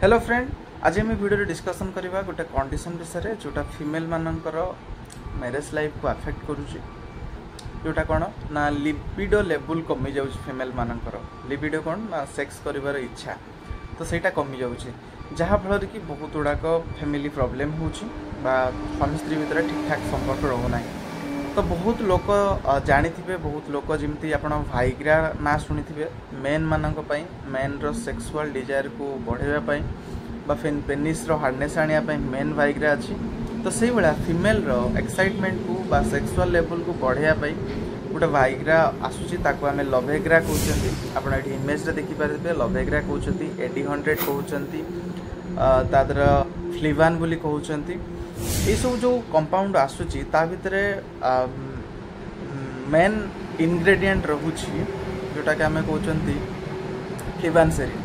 Hello friend, आज आम video discussion करवा गोटे कंडीशन विषय जोटा फीमेल मानकर मैरेज लाइफ को अफेक्ट करुच्ची जोटा कौन ना लिबिडो लेवल कमी जाऊँ फीमेल मानकर लिबिडो कौन ना सेक्स करिवार इच्छा तो सेटा कमी जाऊँगी जहाँफल कि बहुत गुड़ाक फैमिली प्रॉब्लम हो स्वामी स्त्री भितर ठीक ठाक संपर्क रोना तो बहुत लोग जानी बहुत लोग जमी आप भाइग्रा ना शुणी मेन मानक मेन रो सेक्सुअल डिजायर को बढ़ावाई पेनिस रो हार्डनेस आने मेन भाइग्रा अच्छी तो से भाया फीमेल रो एक्साइटमेंट को बा सेक्सुअल लेवल को बढ़ावाई गोटे भाइग्रा आसूसी आम लवेग्रा कहते आप इमेज देखिपारे लवेग्रा कहते AD100 कहते तादर फ्लिवान बोली कहते ये सब जो कंपाउंड आसूची ता भितर मेन इनग्रेडिएंट रोची जोटा कि आम कहते फ्लिवानसेरिन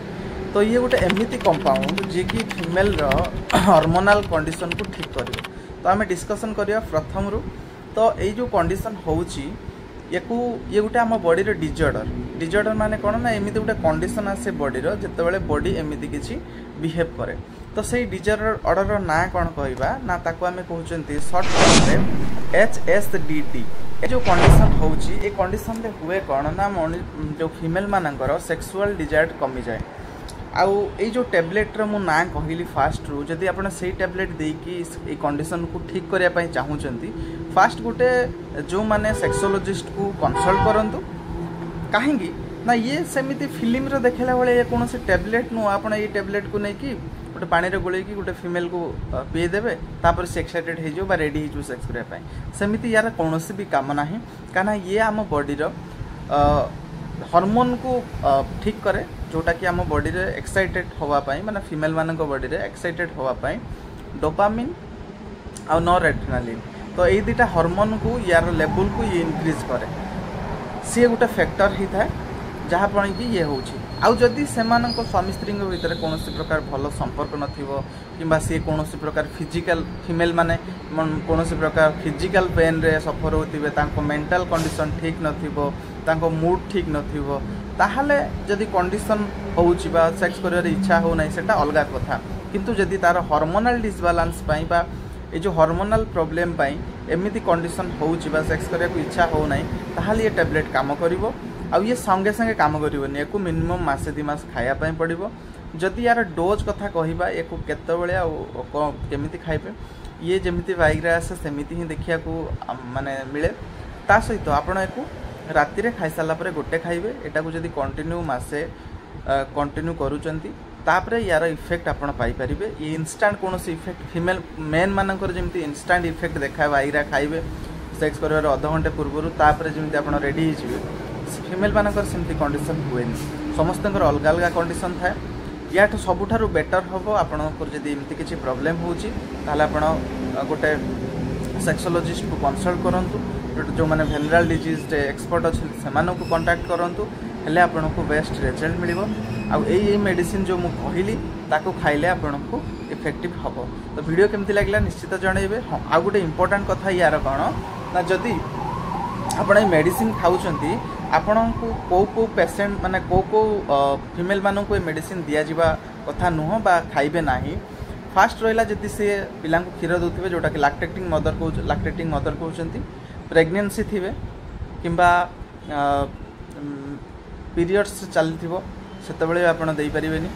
तो ये गोटे एमती कंपाउंड जी कि फीमेल हार्मोनाल कंडीशन को ठीक कर तो आम डिस्कसन करवा प्रथम रू तो ये जो कंडीशन होची ये गोटे आम बॉडी डिजॉर्डर माने कौन ना एमती गोटे कंडीशन आसे बॉडी जिते बॉडी एमती किसी बिहेव करे तो से डिजॉर्डर ना कौन कहवा ना ताको आमे कहते शॉर्ट फॉर्म HSDD ये जो कंडीशन होची ये कंडीशन रे हुए कौन ना जो फीमेल मानकर सेक्सुअल डिजायर कमी जाए आउ ये जो टैबलेट मु ना कहली फास्ट रू जदि आप से टैबलेट देकी कंडीशन को ठीक करने चाहूँगी फास्ट गोटे जो माने सेक्सोलॉजिस्ट को कंसल्ट करंतु कहीं ना ये सेमिति फिल्म रे देखला बेले ये कौन से टैबलेट नु आप ये टैबलेट को नहीं कि गोटे पानी रे गोले की गोटे फीमेल को पी देवे तापर से एक्साइटेड हो बा रेडी हो सेक्स करने सेमिति यार कौन भी काम ना कहीं ये आम बॉडी हार्मोन को ठीक करे जोटा कि आम बॉडी रे एक्साइटेड होवाई माने फीमेल मानक बॉडी रे एक्साइटेड होवाई डोपामिन आ नॉरएड्रेनालिन तो ये दुटा हार्मोन को यार लेवल को ये इनक्रीज करे सी गोटे फैक्टर ही था जहाँपर कि ये हूँ आउ जदि से स्वामी स्त्री भितर कौन प्रकार भल संपर्क ना सी कौन प्रकार फिजिकल फीमेल माने कौन प्रकार फिजिकल पेन रे सफर होते मेंटल कंडीशन ठीक न मूड ठीक नाले जदि कंडीशन होउछि सेक्स कर इच्छा हो ना सेटा अलग कथा किंतु जदि तार हार्मोनाल डिसबालांस बा ये जो हार्मोनाल प्रॉब्लम एमती कंडीशन होउछि सेक्स करने को इच्छा हो ना ताहले ये टैबलेट काम करिवो आउ ये संगे संगे काम करिवोनी एको मिनिमम मासे 2 मास खाया पई पड़िवो जदि यार डोज कथा कहबा एको केतबेले आ केमिति खाइबे ये जेमिति वाइग्रा आसे सेमिति ही देखिया को माने मिले ता सहित आपण एको राति रे खाइ साला परे गोटे खाइबे एटा को जदि कंटिन्यू मासे कंटिन्यू करूचंती तापरे यार इफेक्ट आपण पाई परिबे ये इंस्टेंट कौन इफेक्ट फीमेल मेन मानकर जेमिति इंस्टेंट इफेक्ट देखा वाइग्रा खाइबे सेक्स करबार आधा घंटे पूर्व तापरे जेमिति आपण रेडी हिजिबे फीमेल मानकर सेमती कंडीशन हुए समस्त अलग अलग कंडीशन थाए या सबुठारु बेटर हम आपंकर जदि एमती किसी प्रोब्लेम होची गोटे सेक्सोलॉजिस्ट को कंसल्ट करूँ जो मैंने भेनराल डिजीज एक्सपर्ट अच्छे से कांटेक्ट करूँ हेले आपन को बेस्ट रिजल्ट मिलिबो आउ एई मेडिसिन जो मु कहली ताको खाइले आपन को इफेक्टिव हबो तो वीडियो केमती लागला निश्चित जणैबे आ गोटे इंपोर्टेंट कथा यार कौन ना जदि आपण ए मेडिसिन खाउचंती आपण को पेशेंट माने को फीमेल मानक को मेडिसिन दिया जिबा कथा नुह बा खाइबे नाही फास्ट रहिला जति से पिला को क्षीर दोथिबे जोटा कि लैक्टेटिंग मदर कहउचंती प्रेग्नेंसी थिबे किंबा पीरियड्स चलथिबो सेतबेले आपण देई परिबेनी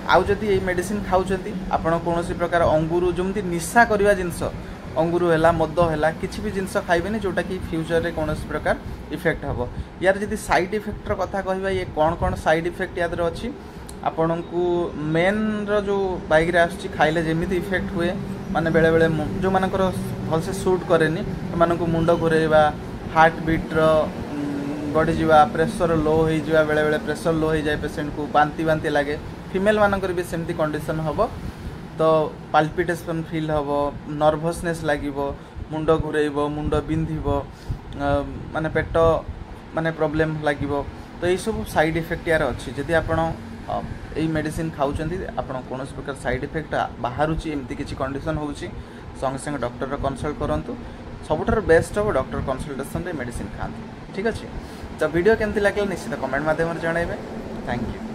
आउ जदि ए मेडिसिन खाउचंती आपण कोनोसी प्रकार अंगुरु जमती निशा करबा जिंस अंगुरु है मद है किसी भी जिनस खाइबेनी जोटा कि फ्यूचर रे कौन प्रकार इफेक्ट हम यार जदि साइड इफेक्टर कथा कहबा ये कौन साइड इफेक्ट याद अच्छी आपण को मेन जो बाइक आसुची खाइले जेमिति इफेक्ट हुए माने बेले बेले जो मानकर भल से सूट करेनी मानक मुंड घुरेबा हार्ट बीट बढ़ी जावा प्रेशर लो हो जावा बेले बेले प्रेशर लो हो जाए पेशेंट को बांती बांती लगे फीमेल मानकर भी सेमती कंडीशन हम तो पाल्पिटेशन फील हम नर्भसनेस लगे मुंड घुरेब मुंड बिंधिब माने पेट माने प्रॉब्लम लगे तो ये सब साइड इफेक्ट यार अच्छी जदि आप मेडिसिन खाऊँच आप कौन प्रकार साइड इफेक्ट बाहर एमती किसी कंडीशन हो संगे संगे डॉक्टर कंसल्ट करूँ सबुठार बेस्ट हम डॉक्टर कंसल्टेशन मेडिसिन खाते ठीक अच्छे तो वीडियो केमती लगे निश्चित कमेंट माध्यम जनइबे थैंक यू।